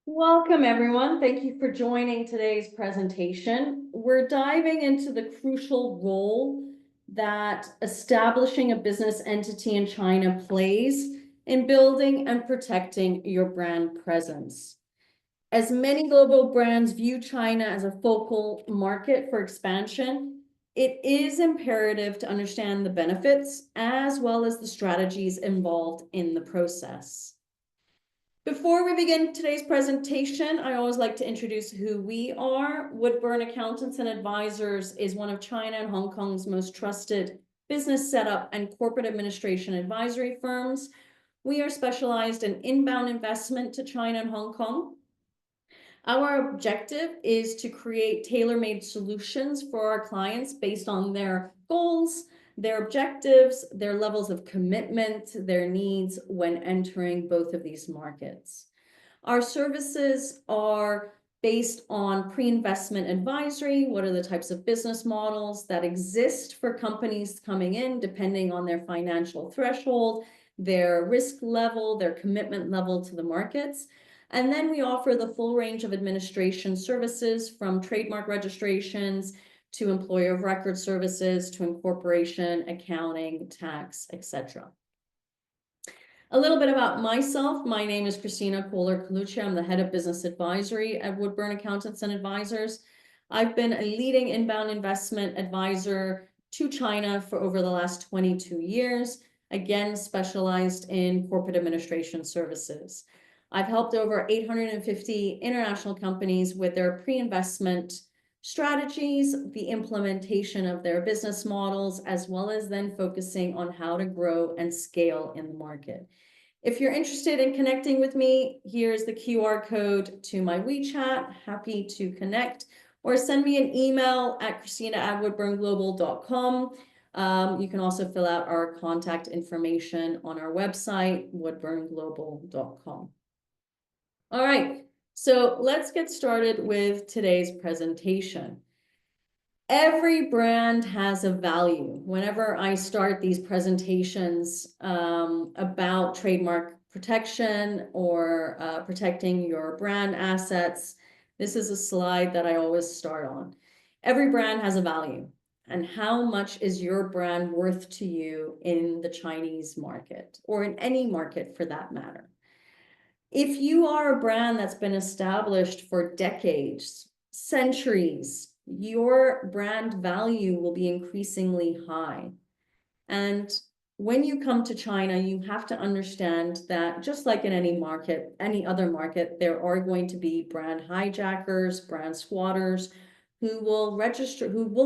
Welcome, everyone. Thank you for joining today's presentation. We're diving into the crucial role that establishing a business entity in China plays in building and protecting your brand presence. As many global brands view China as a focal market for expansion, it is imperative to understand the benefits as well as the strategies involved in the process. Before we begin today's presentation, I always like to introduce who we are. Woodburn Accountants and Advisors is one of China and Hong Kong's most trusted business setup and corporate administration advisory firms. We are specialized in inbound investment to China and Hong Kong. Our objective is to create tailor-made solutions for our clients based on their goals, their objectives, their levels of commitment, their needs when entering both of these markets. Our services are based on pre-investment advisory. What are the types of business models that exist for companies coming in, depending on their financial threshold, their risk level, their commitment level to the markets. And then we offer the full range of administration services from trademark registrations to employer of record services, to incorporation, accounting, tax, etc. A little bit about myself. My name is Kristina Koehler-Coluccia. I'm the head of business advisory at Woodburn Accountants and Advisors. I've been a leading inbound investment advisor to China for over the last 22 years, again, specialized in corporate administration services. I've helped over 850 international companies with their pre-investment strategies, the implementation of their business models, as well as then focusing on how to grow and scale in the market. If you're interested in connecting with me, here's the QR code to my WeChat. Happy to connect, or send me an email at Kristina@woodburnglobal.com. You can also fill out our contact information on our website, woodburnglobal.com. All right, so let's get started with today's presentation. Every brand has a value. Whenever I start these presentations about trademark protection or protecting your brand assets, this is a slide that I always start on. Every brand has a value. And how much is your brand worth to you in the Chinese market, or in any market for that matter? If you are a brand that's been established for decades, centuries, your brand value will be increasingly high. And when you come to China, you have to understand that just like in any market, any other market, there are going to be brand hijackers, brand squatters who will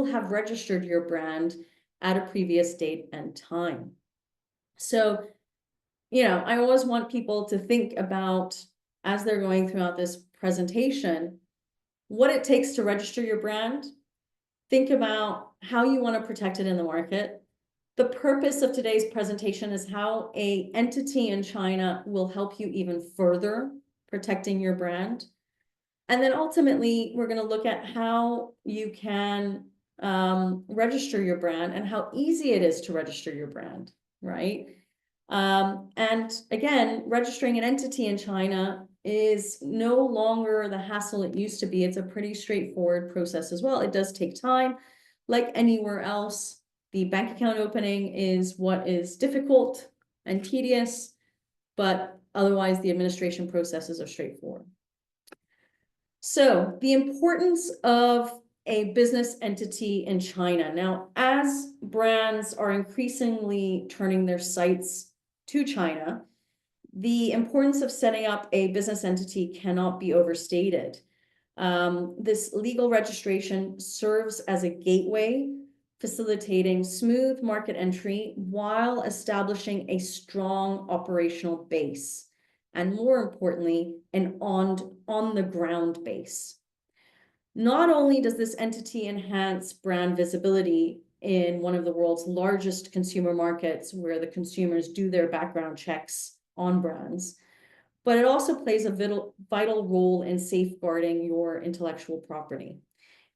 have registered your brand at a previous date and time. So I always want people to think about, as they're going throughout this presentation, what it takes to register your brand. Think about how you want to protect it in the market. The purpose of today's presentation is how an entity in China will help you even further protecting your brand. And then ultimately, we're going to look at how you can register your brand and how easy it is to register your brand, right? And again, registering an entity in China is no longer the hassle it used to be. It's a pretty straightforward process as well. It does take time, like anywhere else. The bank account opening is what is difficult and tedious, but otherwise the administration processes are straightforward. So the importance of a business entity in China. Now, as brands are increasingly turning their sights to China, the importance of setting up a business entity cannot be overstated. This legal registration serves as a gateway, facilitating smooth market entry while establishing a strong operational base, and more importantly, an on-the-ground base. Not only does this entity enhance brand visibility in one of the world's largest consumer markets, where the consumers do their background checks on brands, but it also plays a vital role in safeguarding your intellectual property.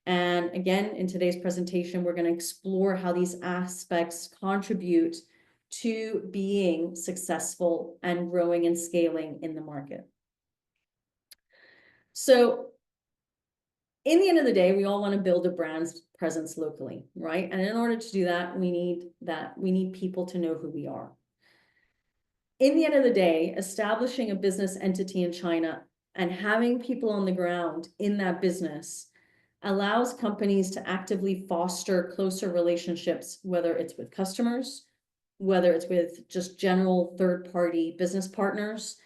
And again, in today's presentation, we're going to explore how these aspects contribute to being successful and growing and scaling in the market. So in the end of the day, we all want to build a brand's presence locally, right? And in order to do that, we need people to know who we are. In the end of the day, establishing a business entity in China and having people on the ground in that business allows companies to actively foster closer relationships, whether it's with customers, whether it's with just general third-party business partners,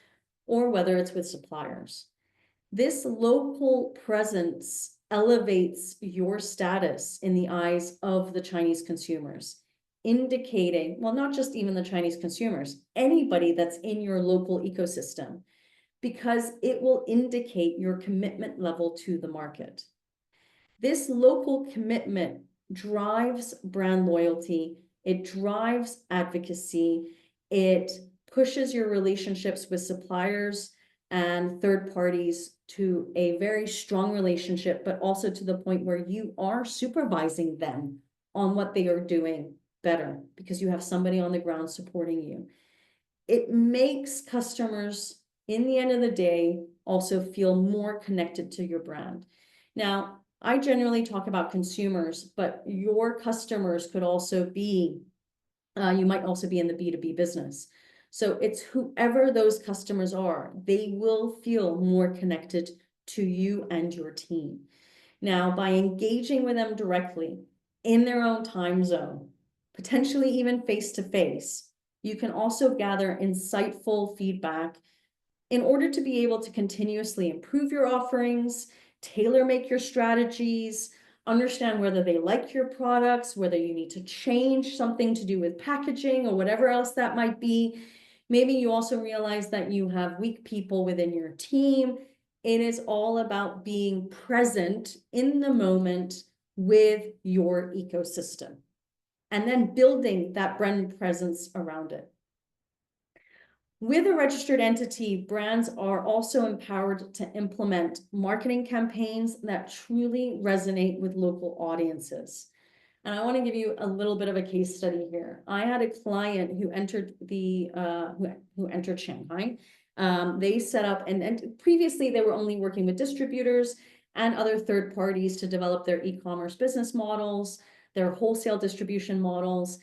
or whether it's with suppliers. This local presence elevates your status in the eyes of the Chinese consumers, indicating, well, not just even the Chinese consumers, anybody that's in your local ecosystem, because it will indicate your commitment level to the market. This local commitment drives brand loyalty, it drives advocacy, it pushes your relationships with suppliers and third parties to a very strong relationship, but also to the point where you are supervising them on what they are doing better because you have somebody on the ground supporting you. It makes customers, in the end of the day, also feel more connected to your brand. Now, I generally talk about consumers, but your customers could also be, you might also be in the B2B business. So it's whoever those customers are, they will feel more connected to you and your team. Now, by engaging with them directly in their own time zone, potentially even face to face, you can also gather insightful feedback in order to be able to continuously improve your offerings, tailor make your strategies, understand whether they like your products, whether you need to change something to do with packaging or whatever else that might be. Maybe you also realize that you have weak people within your team. It is all about being present in the moment with your ecosystem and then building that brand presence around it. With a registered entity, brands are also empowered to implement marketing campaigns that truly resonate with local audiences. And I want to give you a little bit of a case study here. I had a client who entered who entered Shanghai. They set up, and previously they were only working with distributors and other third parties to develop their e-commerce business models, their wholesale distribution models.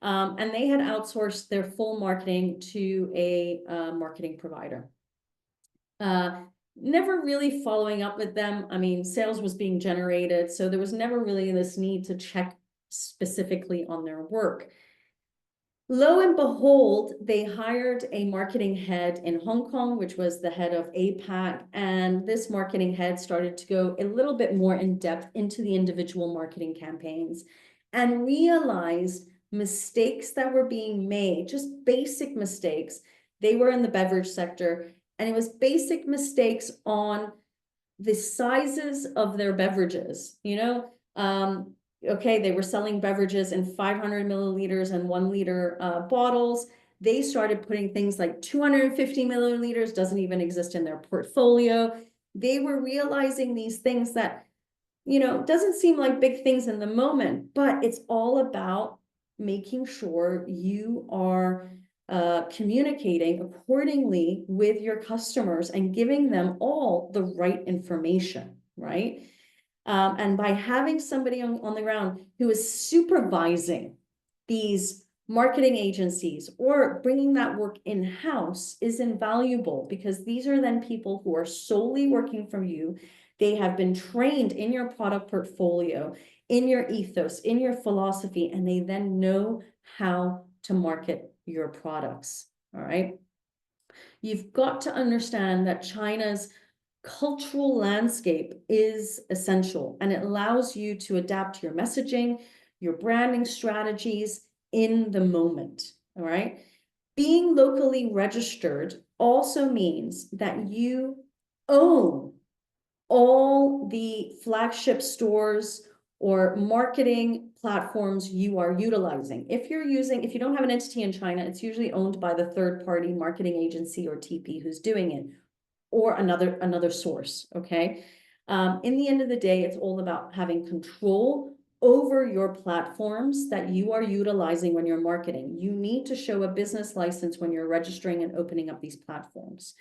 And they had outsourced their full marketing to a marketing provider. Never really following up with them. I mean, sales was being generated, so there was never really this need to check specifically on their work. Lo and behold, they hired a marketing head in Hong Kong, which was the head of APAC, and this marketing head started to go a little bit more in depth into the individual marketing campaigns and realized mistakes that were being made, just basic mistakes. They were in the beverage sector, and it was basic mistakes on the sizes of their beverages, okay, they were selling beverages in 500 milliliters and 1 liter bottles. They started putting things like 250 milliliters, doesn't even exist in their portfolio. They were realizing these things that, doesn't seem like big things in the moment, but it's all about making sure you are communicating accordingly with your customers and giving them all the right information, right? And by having somebody on the ground who is supervising these marketing agencies or bringing that work in-house is invaluable, because these are then people who are solely working for you. They have been trained in your product portfolio, in your ethos, in your philosophy, and they then know how to market your products, all right? You've got to understand that China's cultural landscape is essential, and it allows you to adapt your messaging, your branding strategies in the moment, all right? Being locally registered also means that you own all the flagship stores or marketing platforms you are utilizing. If you don't have an entity in China, it's usually owned by the third-party marketing agency or TP who's doing it, or another source, okay? In the end of the day, it's all about having control over your platforms that you are utilizing when you're marketing. You need to show a business license when you're registering and opening up these platforms.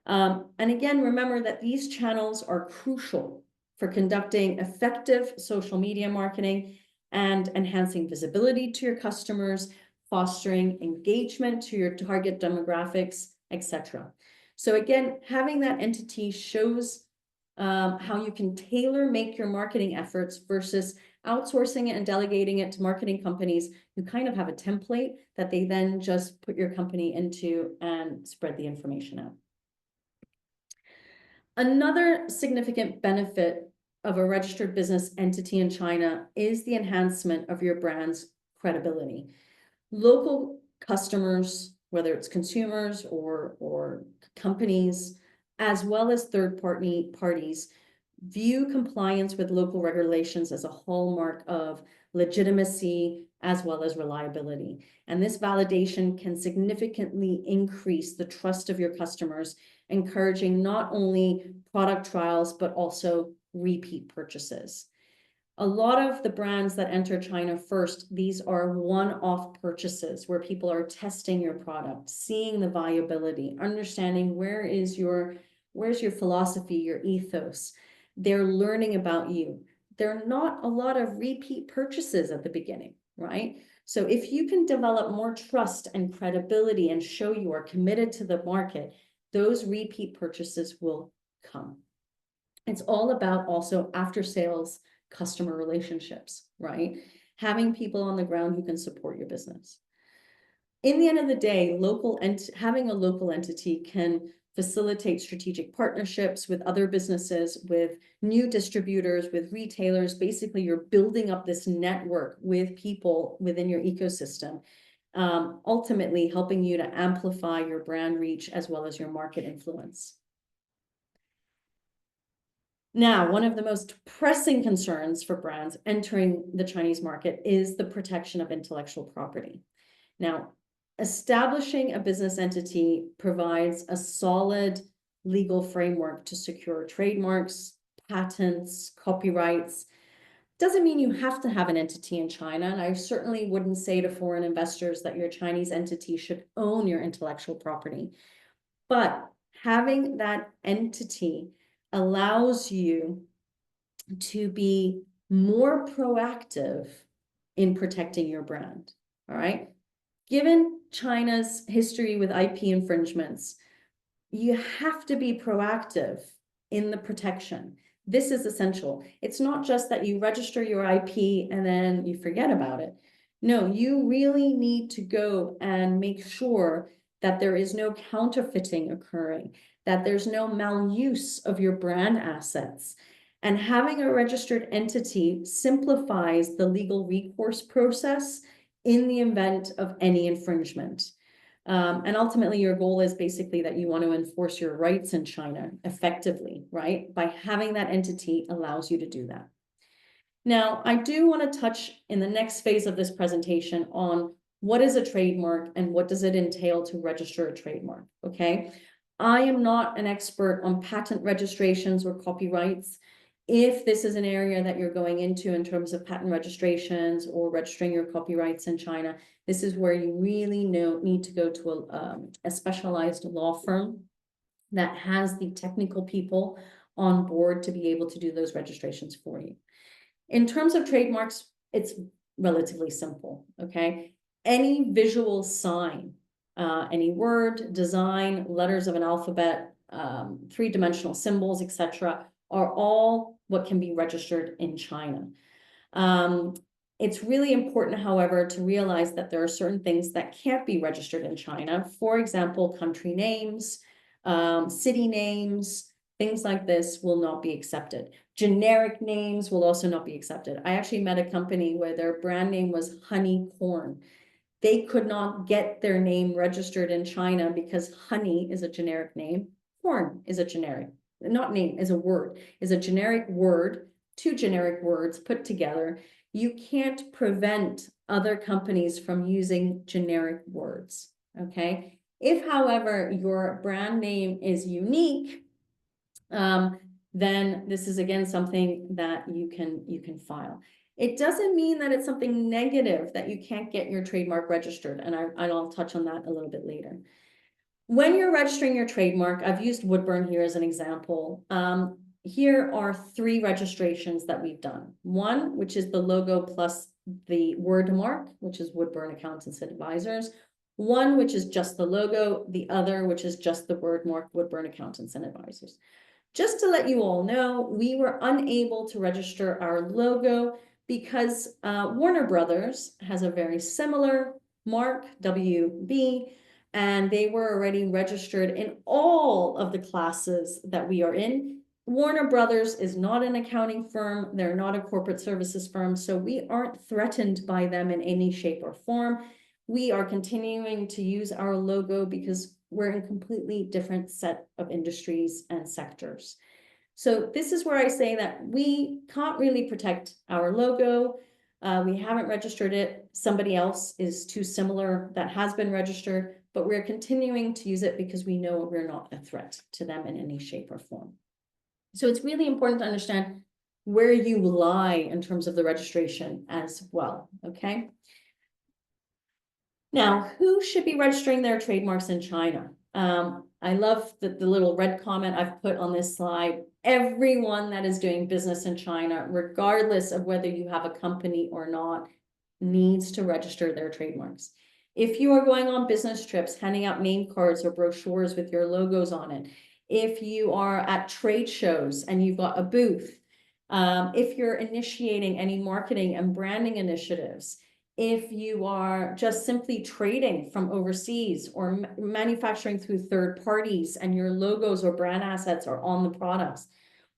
And again, remember that these channels are crucial for conducting effective social media marketing and enhancing visibility to your customers, fostering engagement to your target demographics, etc. So again, having that entity shows how you can tailor make your marketing efforts versus outsourcing it and delegating it to marketing companies who kind of have a template that they then just put your company into and spread the information out. Another significant benefit of a registered business entity in China is the enhancement of your brand's credibility. Local customers, whether it's consumers or companies, as well as third parties, view compliance with local regulations as a hallmark of legitimacy as well as reliability. And this validation can significantly increase the trust of your customers, encouraging not only product trials, but also repeat purchases. A lot of the brands that enter China first, these are one-off purchases where people are testing your product, seeing the viability, understanding where's your philosophy, your ethos. They're learning about you. There are not a lot of repeat purchases at the beginning, right? So if you can develop more trust and credibility and show you are committed to the market, those repeat purchases will come. It's all about also after sales customer relationships, right? Having people on the ground who can support your business. In the end of the day, having a local entity can facilitate strategic partnerships with other businesses, with new distributors, with retailers. Basically, you're building up this network with people within your ecosystem, ultimately helping you to amplify your brand reach as well as your market influence. Now, one of the most pressing concerns for brands entering the Chinese market is the protection of intellectual property. Now, establishing a business entity provides a solid legal framework to secure trademarks, patents, copyrights. Doesn't mean you have to have an entity in China, and I certainly wouldn't say to foreign investors that your Chinese entity should own your intellectual property. But having that entity allows you to be more proactive in protecting your brand, all right? Given China's history with IP infringements, you have to be proactive in the protection. This is essential. It's not just that you register your IP and then you forget about it. No, you really need to go and make sure that there is no counterfeiting occurring, that there's no maluse of your brand assets. And having a registered entity simplifies the legal recourse process in the event of any infringement. And ultimately, your goal is basically that you want to enforce your rights in China effectively, right? By having that entity allows you to do that. Now, I do want to touch in the next phase of this presentation on what is a trademark and what does it entail to register a trademark, okay? I am not an expert on patent registrations or copyrights. If this is an area that you're going into in terms of patent registrations or registering your copyrights in China, this is where you really need to go to a specialized law firm that has the technical people on board to be able to do those registrations for you. In terms of trademarks, it's relatively simple, okay? Any visual sign, any word, design, letters of an alphabet, three-dimensional symbols, etc., are all what can be registered in China. It's really important, however, to realize that there are certain things that can't be registered in China. For example, country names, city names, things like this will not be accepted. Generic names will also not be accepted. I actually met a company where their brand name was Honey Corn. They could not get their name registered in China because honey is a generic name. Corn is a generic, not name, is a word, is a generic word, two generic words put together. You can't prevent other companies from using generic words, okay? If, however, your brand name is unique, then this is again something that you can file. It doesn't mean that it's something negative that you can't get your trademark registered, and I'll touch on that a little bit later. When you're registering your trademark, I've used Woodburn here as an example. Here are 3 registrations that we've done. One, which is the logo plus the word mark, which is Woodburn Accountants and Advisors. One, which is just the logo. The other, which is just the word mark, Woodburn Accountants and Advisors. Just to let you all know, we were unable to register our logo because Warner Brothers has a very similar mark, WB, and they were already registered in all of the classes that we are in. Warner Brothers is not an accounting firm. They're not a corporate services firm, so we aren't threatened by them in any shape or form. We are continuing to use our logo because we're in a completely different set of industries and sectors. So this is where I say that we can't really protect our logo. We haven't registered it. Somebody else is too similar that has been registered, but we're continuing to use it because we know we're not a threat to them in any shape or form. So it's really important to understand where you lie in terms of the registration as well, okay? Now, who should be registering their trademarks in China? I love the little red comment I've put on this slide. Everyone that is doing business in China, regardless of whether you have a company or not, needs to register their trademarks. If you are going on business trips, handing out name cards or brochures with your logos on it, if you are at trade shows and you've got a booth, if you're initiating any marketing and branding initiatives, if you are just simply trading from overseas or manufacturing through third parties and your logos or brand assets are on the products,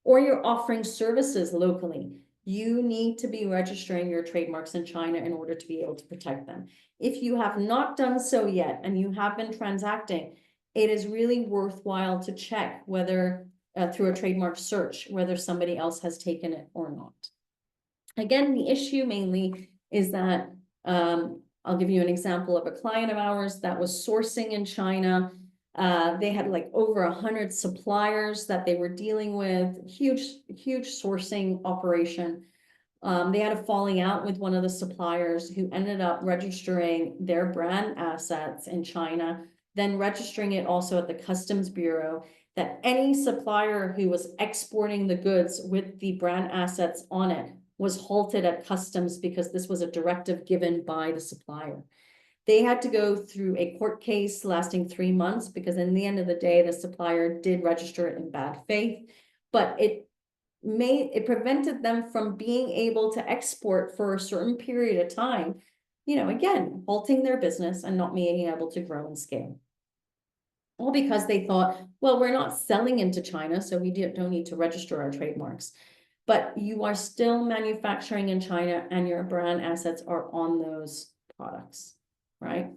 or you're offering services locally, you need to be registering your trademarks in China in order to be able to protect them. If you have not done so yet and you have been transacting, it is really worthwhile to check whether through a trademark search, whether somebody else has taken it or not. Again, the issue mainly is that I'll give you an example of a client of ours that was sourcing in China. They had like over 100 suppliers that they were dealing with, huge sourcing operation. They had a falling out with one of the suppliers who ended up registering their brand assets in China, then registering it also at the Customs Bureau, that any supplier who was exporting the goods with the brand assets on it was halted at customs because this was a directive given by the supplier. They had to go through a court case lasting 3 months because in the end of the day, the supplier did register it in bad faith, but it prevented them from being able to export for a certain period of time, again, halting their business and not being able to grow and scale. All because they thought, well, we're not selling into China, so we don't need to register our trademarks. But you are still manufacturing in China and your brand assets are on those products, right?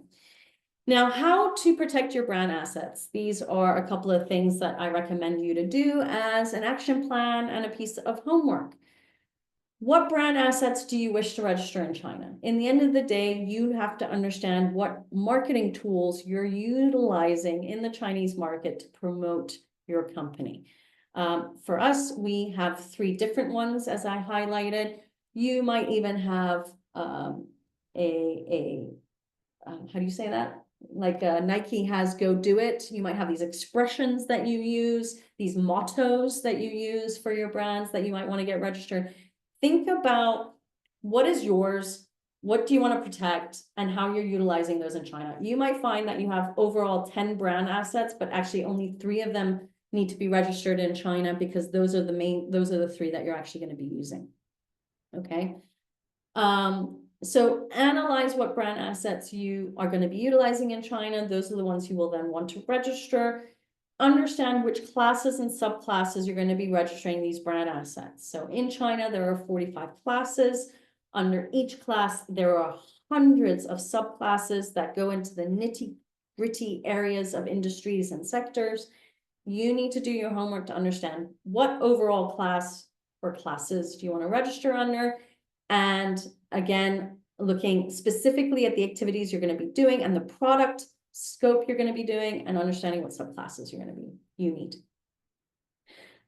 Now, how to protect your brand assets. These are a couple of things that I recommend you to do as an action plan and a piece of homework. What brand assets do you wish to register in China? In the end of the day, you have to understand what marketing tools you're utilizing in the Chinese market to promote your company. For us, we have 3 different ones, as I highlighted. You might even have how do you say that? Like Nike has "Go Do It." You might have these expressions that you use, these mottos that you use for your brands that you might want to get registered. Think about what is yours, what do you want to protect, and how you're utilizing those in China. You might find that you have overall 10 brand assets, but actually only 3 of them need to be registered in China because those are the 3 that you're actually going to be using. Okay. So analyze what brand assets you are going to be utilizing in China. Those are the ones you will then want to register. Understand which classes and subclasses you're going to be registering these brand assets. So in China, there are 45 classes. Under each class, there are hundreds of subclasses that go into the nitty-gritty areas of industries and sectors. You need to do your homework to understand what overall class or classes do you want to register under. And again, looking specifically at the activities you're going to be doing and the product scope you're going to be doing and understanding what subclasses you need.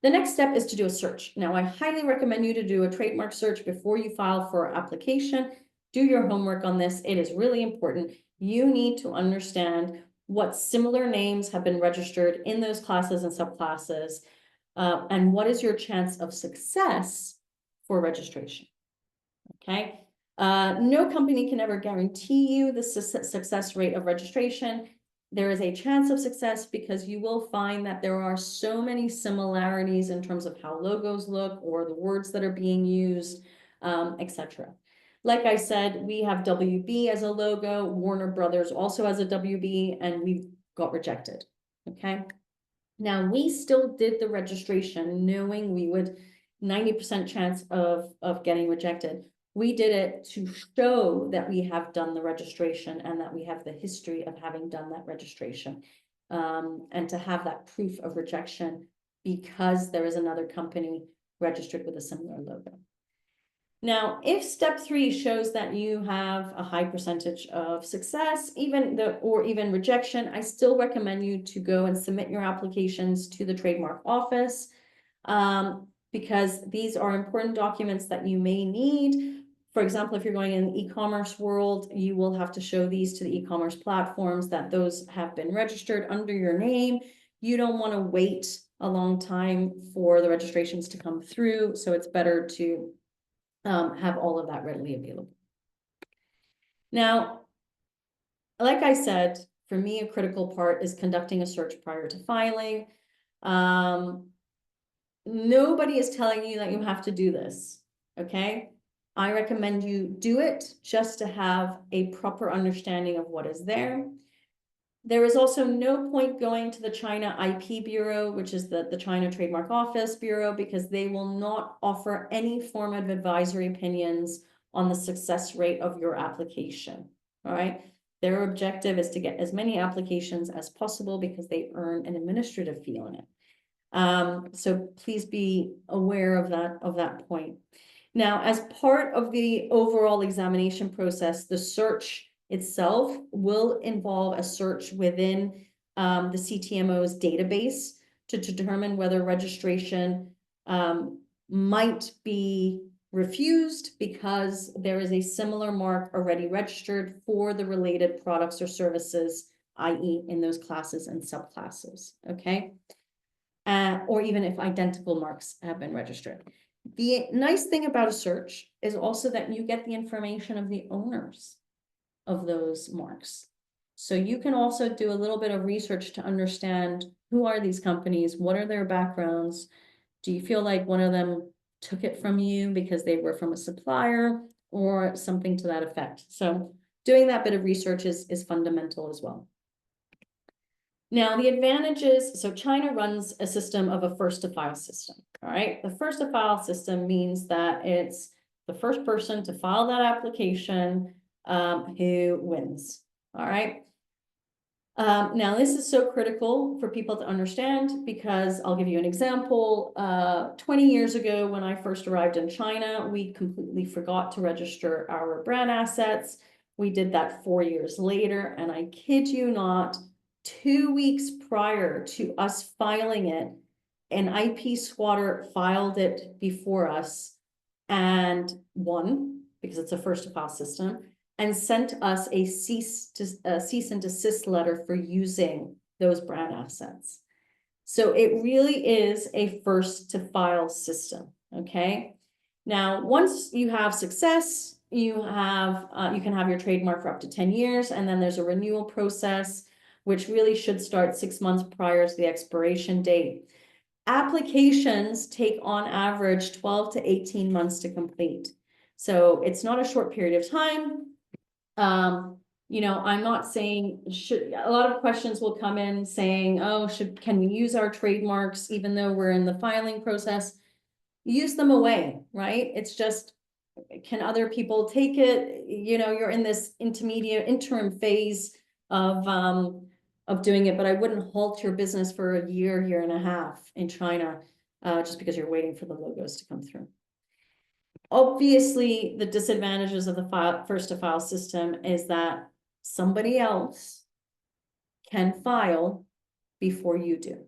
The next step is to do a search. Now, I highly recommend you to do a trademark search before you file for application. Do your homework on this. It is really important. You need to understand what similar names have been registered in those classes and subclasses, and what is your chance of success for registration, okay? No company can ever guarantee you the success rate of registration. There is a chance of success because you will find that there are so many similarities in terms of how logos look or the words that are being used, etc. Like I said, we have WB as a logo, Warner Brothers also has a WB, and we've got rejected, okay? Now, we still did the registration knowing we would 90% chance of getting rejected. We did it to show that we have done the registration and that we have the history of having done that registration, and to have that proof of rejection because there is another company registered with a similar logo. Now, if step 3 shows that you have a high percentage of success, or even rejection, I still recommend you to go and submit your applications to the trademark office, because these are important documents that you may need. For example, if you're going in the e-commerce world, you will have to show these to the e-commerce platforms that those have been registered under your name. You don't want to wait a long time for the registrations to come through, so it's better to have all of that readily available. Now, like I said, for me, a critical part is conducting a search prior to filing. Nobody is telling you that you have to do this, okay? I recommend you do it just to have a proper understanding of what is there. There is also no point going to the China IP Bureau, which is the China Trademark Office Bureau, because they will not offer any form of advisory opinions on the success rate of your application, all right? Their objective is to get as many applications as possible because they earn an administrative fee on it. So please be aware of that point. Now, as part of the overall examination process, the search itself will involve a search within the CTMO's database to determine whether registration might be refused because there is a similar mark already registered for the related products or services, i.e. in those classes and subclasses, okay? Or even if identical marks have been registered. The nice thing about a search is also that you get the information of the owners of those marks. So you can also do a little bit of research to understand who are these companies, what are their backgrounds, do you feel like one of them took it from you because they were from a supplier or something to that effect. So doing that bit of research is fundamental as well. Now, the advantages, so China runs a system of a first to file system, all right? The first to file system means that it's the first person to file that application who wins, all right? Now, this is so critical for people to understand because I'll give you an example. 20 years ago, when I first arrived in China, we completely forgot to register our brand assets. We did that 4 years later, and I kid you not, 2 weeks prior to us filing it, an IP squatter filed it before us and won because it's a first to file system, and sent us a cease and desist letter for using those brand assets. So it really is a first to file system, okay? Now, once you have success, you can have your trademark for up to 10 years, and then there's a renewal process, which really should start 6 months prior to the expiration date. Applications take on average 12 to 18 months to complete. So it's not a short period of time. You know, I'm not saying a lot of questions will come in saying, oh, can we use our trademarks even though we're in the filing process? Use them away, right? It's just, can other people take it? You know, you're in this interim phase of doing it, but I wouldn't halt your business for a year and a half in China, just because you're waiting for the logos to come through. Obviously, the disadvantages of the first to file system is that somebody else can file before you do.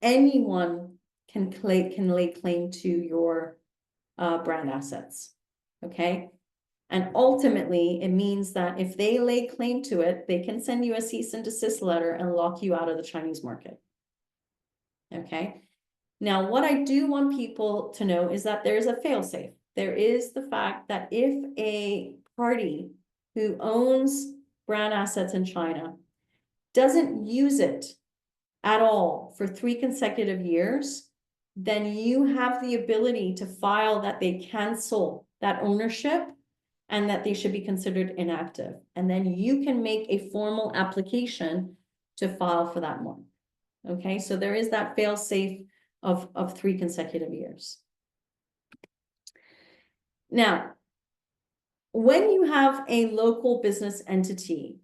Anyone can lay claim to your brand assets, okay? And ultimately, it means that if they lay claim to it, they can send you a cease and desist letter and lock you out of the Chinese market. Okay. Now, what I do want people to know is that there's a fail-safe. There is the fact that if a party who owns brand assets in China doesn't use it at all for 3 consecutive years, then you have the ability to file that they cancel that ownership and that they should be considered inactive. And then you can make a formal application to file for that mark. Okay, so there is that fail-safe of 3 consecutive years. Now, when you have a local business entity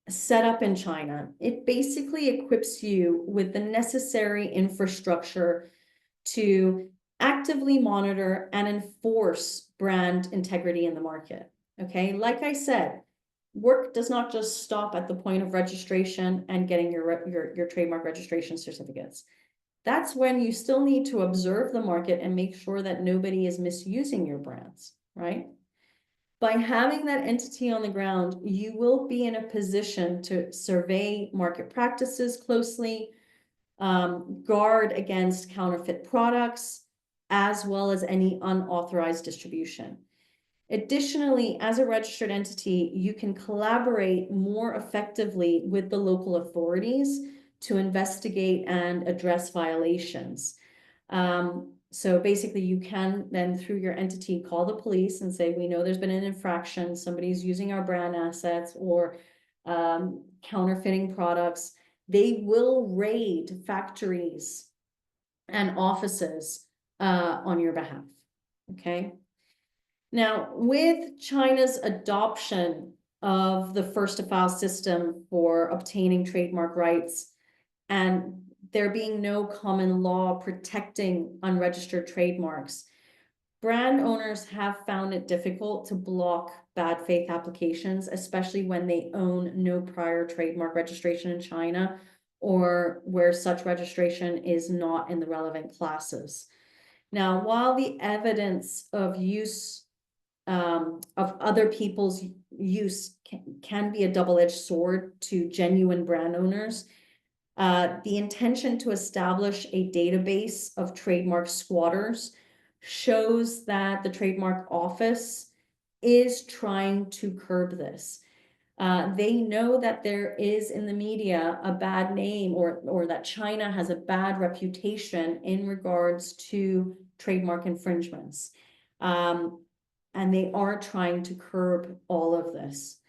set up in China, it basically equips you with the necessary infrastructure to actively monitor and enforce brand integrity in the market. Okay, like I said, work does not just stop at the point of registration and getting your trademark registration certificates. That's when you still need to observe the market and make sure that nobody is misusing your brands, right? By having that entity on the ground, you will be in a position to survey market practices closely, guard against counterfeit products, as well as any unauthorized distribution. Additionally, as a registered entity, you can collaborate more effectively with the local authorities to investigate and address violations. So basically, you can then, through your entity, call the police and say, we know there's been an infraction, somebody's using our brand assets or counterfeiting products. They will raid factories and offices on your behalf, okay? Now, with China's adoption of the first to file system for obtaining trademark rights, and there being no common law protecting unregistered trademarks, brand owners have found it difficult to block bad faith applications, especially when they own no prior trademark registration in China or where such registration is not in the relevant classes. Now, while the evidence of use of other people's use can be a double-edged sword to genuine brand owners, the intention to establish a database of trademark squatters shows that the trademark office is trying to curb this. They know that there is in the media a bad name or that China has a bad reputation in regards to trademark infringements. And they are trying to curb all of this.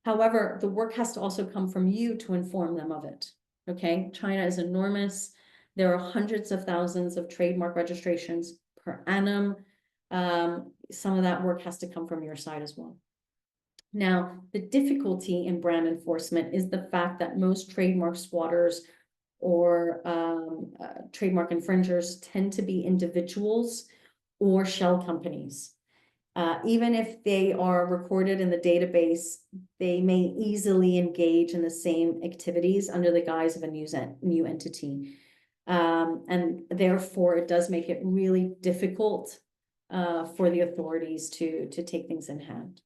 However, the work has to also come from you to inform them of it. Okay, China is enormous. There are hundreds of thousands of trademark registrations per annum. Some of that work has to come from your side as well. Now, the difficulty in brand enforcement is the fact that most trademark squatters or trademark infringers tend to be individuals or shell companies. Even if they are recorded in the database, they may easily engage in the same activities under the guise of a new entity. And therefore, it does make it really difficult for the authorities to take things in hand.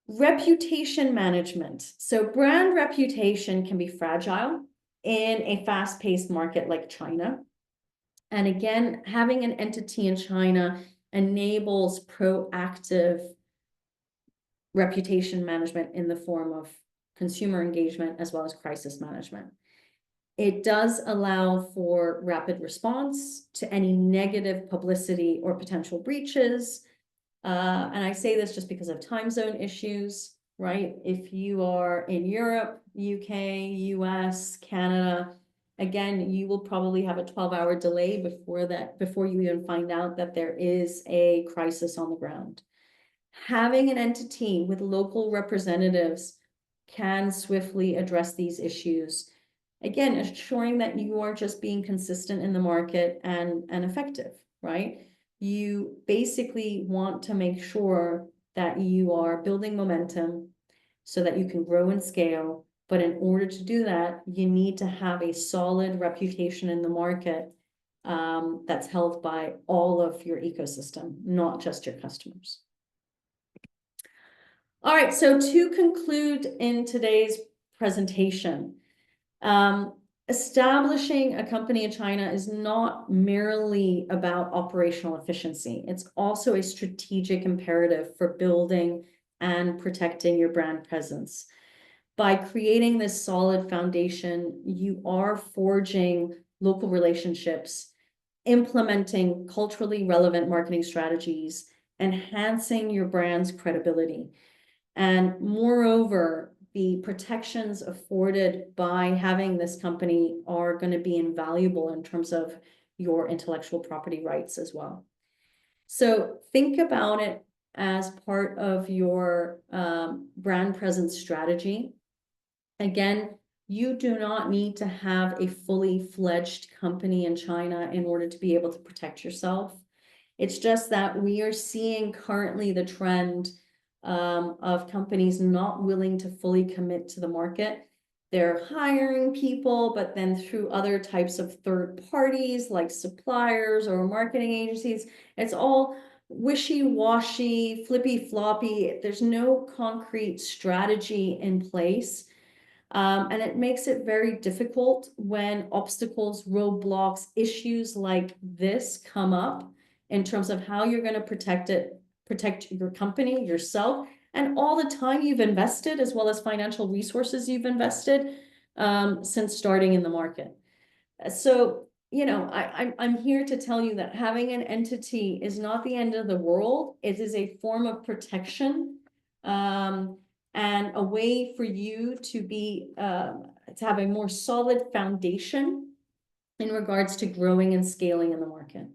Reputation management. So brand reputation can be fragile in a fast-paced market like China. And again, having an entity in China enables proactive reputation management in the form of consumer engagement as well as crisis management. It does allow for rapid response to any negative publicity or potential breaches. And I say this just because of time zone issues, right? If you are in Europe, UK, US, Canada, again, you will probably have a 12-hour delay before you even find out that there is a crisis on the ground. Having an entity with local representatives can swiftly address these issues. Again, assuring that you are just being consistent in the market and effective, right? You basically want to make sure that you are building momentum so that you can grow and scale. But in order to do that, you need to have a solid reputation in the market that's held by all of your ecosystem, not just your customers. All right, so to conclude in today's presentation, establishing a company in China is not merely about operational efficiency. It's also a strategic imperative for building and protecting your brand presence. By creating this solid foundation, you are forging local relationships, implementing culturally relevant marketing strategies, enhancing your brand's credibility. And moreover, the protections afforded by having this company are going to be invaluable in terms of your intellectual property rights as well. So think about it as part of your brand presence strategy. Again, you do not need to have a fully fledged company in China in order to be able to protect yourself. It's just that we are seeing currently the trend of companies not willing to fully commit to the market. They're hiring people, but then through other types of third parties like suppliers or marketing agencies, it's all wishy-washy, flippy-floppy. There's no concrete strategy in place. And it makes it very difficult when obstacles, roadblocks, issues like this come up in terms of how you're going to protect your company, yourself, and all the time you've invested, as well as financial resources you've invested since starting in the market. So, you know, I'm here to tell you that having an entity is not the end of the world. It is a form of protection. And a way for you to be to have a more solid foundation in regards to growing and scaling in the market.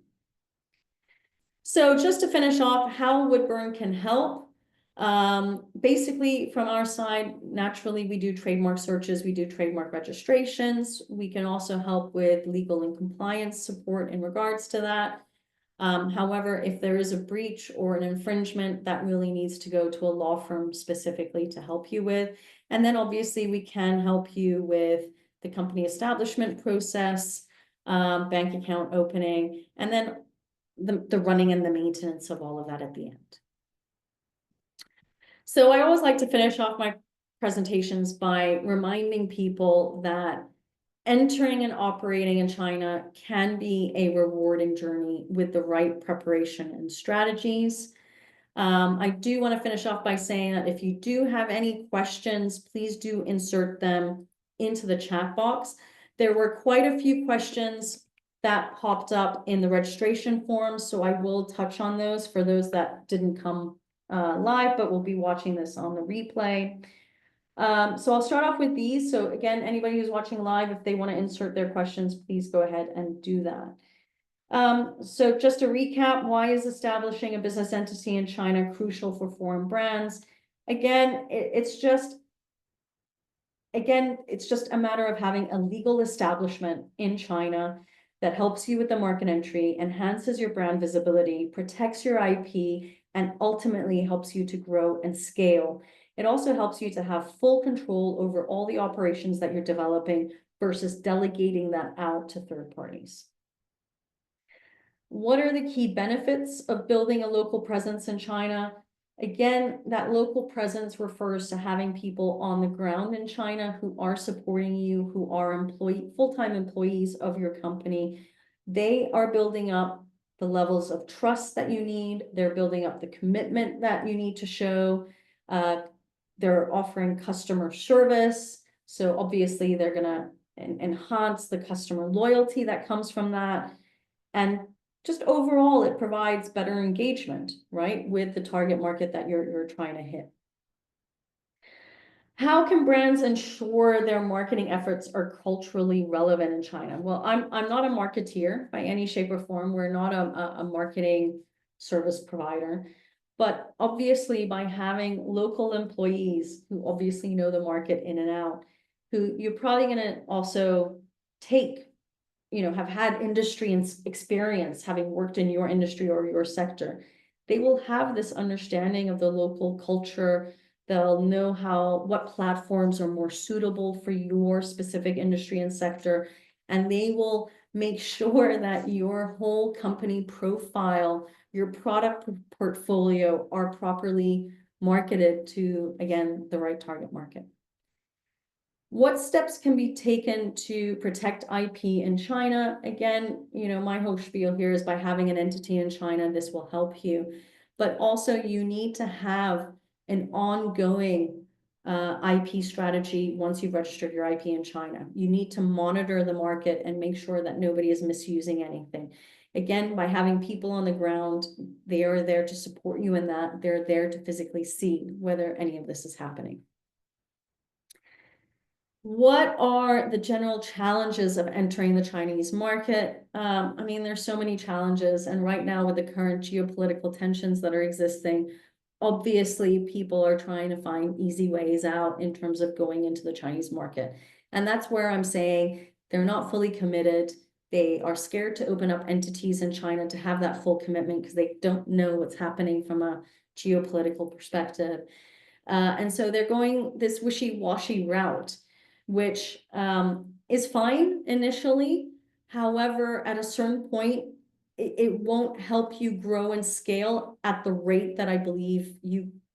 So just to finish off, how Woodburn can help. Basically, from our side, naturally, we do trademark searches, we do trademark registrations. We can also help with legal and compliance support in regards to that. However, if there is a breach or an infringement, that really needs to go to a law firm specifically to help you with. And then obviously we can help you with the company establishment process, bank account opening, and then the running and the maintenance of all of that at the end. So I always like to finish off my presentations by reminding people that entering and operating in China can be a rewarding journey with the right preparation and strategies. I do want to finish off by saying that if you do have any questions, please do insert them into the chat box. There were quite a few questions that popped up in the registration form, so I will touch on those for those that didn't come live, but will be watching this on the replay. So I'll start off with these. So again, anybody who's watching live, if they want to insert their questions, please go ahead and do that. So just to recap, why is establishing a business entity in China crucial for foreign brands? Again, it's just a matter of having a legal establishment in China that helps you with the market entry, enhances your brand visibility, protects your IP, and ultimately helps you to grow and scale. It also helps you to have full control over all the operations that you're developing versus delegating that out to third parties. What are the key benefits of building a local presence in China? Again, that local presence refers to having people on the ground in China who are supporting you, who are full-time employees of your company. They are building up the levels of trust that you need. They're building up the commitment that you need to show. They're offering customer service. So obviously they're going to enhance the customer loyalty that comes from that. And just overall, it provides better engagement, right, with the target market that you're trying to hit. How can brands ensure their marketing efforts are culturally relevant in China? Well, I'm not a marketeer by any shape or form. We're not a marketing service provider. But obviously, by having local employees who obviously know the market in and out, who you're probably going to also take, have had industry experience, having worked in your industry or your sector, they will have this understanding of the local culture. They'll know what platforms are more suitable for your specific industry and sector, and they will make sure that your whole company profile, your product portfolio are properly marketed to, again, the right target market. What steps can be taken to protect IP in China? Again, my whole spiel here is by having an entity in China, this will help you. But also you need to have an ongoing IP strategy once you've registered your IP in China. You need to monitor the market and make sure that nobody is misusing anything. Again, by having people on the ground, they are there to support you in that. They're there to physically see whether any of this is happening. What are the general challenges of entering the Chinese market? I mean, there's so many challenges, and right now with the current geopolitical tensions that are existing, obviously people are trying to find easy ways out in terms of going into the Chinese market. And that's where I'm saying they're not fully committed. They are scared to open up entities in China to have that full commitment because they don't know what's happening from a geopolitical perspective. And so they're going this wishy-washy route, which is fine initially. However, at a certain point, it won't help you grow and scale at the rate that I believe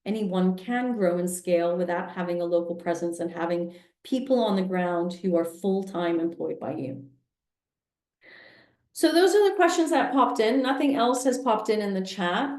anyone can grow and scale without having a local presence and having people on the ground who are full-time employed by you. So those are the questions that popped in. Nothing else has popped in the chat.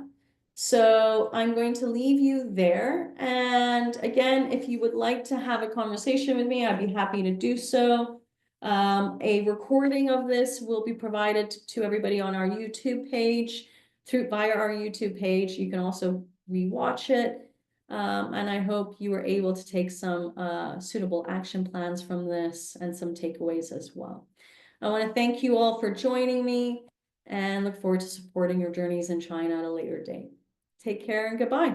So I'm going to leave you there. And again, if you would like to have a conversation with me, I'd be happy to do so. A recording of this will be provided to everybody on our YouTube page via our YouTube page. You can also rewatch it. And I hope you were able to take some suitable action plans from this and some takeaways as well. I want to thank you all for joining me and look forward to supporting your journeys in China at a later date. Take care and goodbye.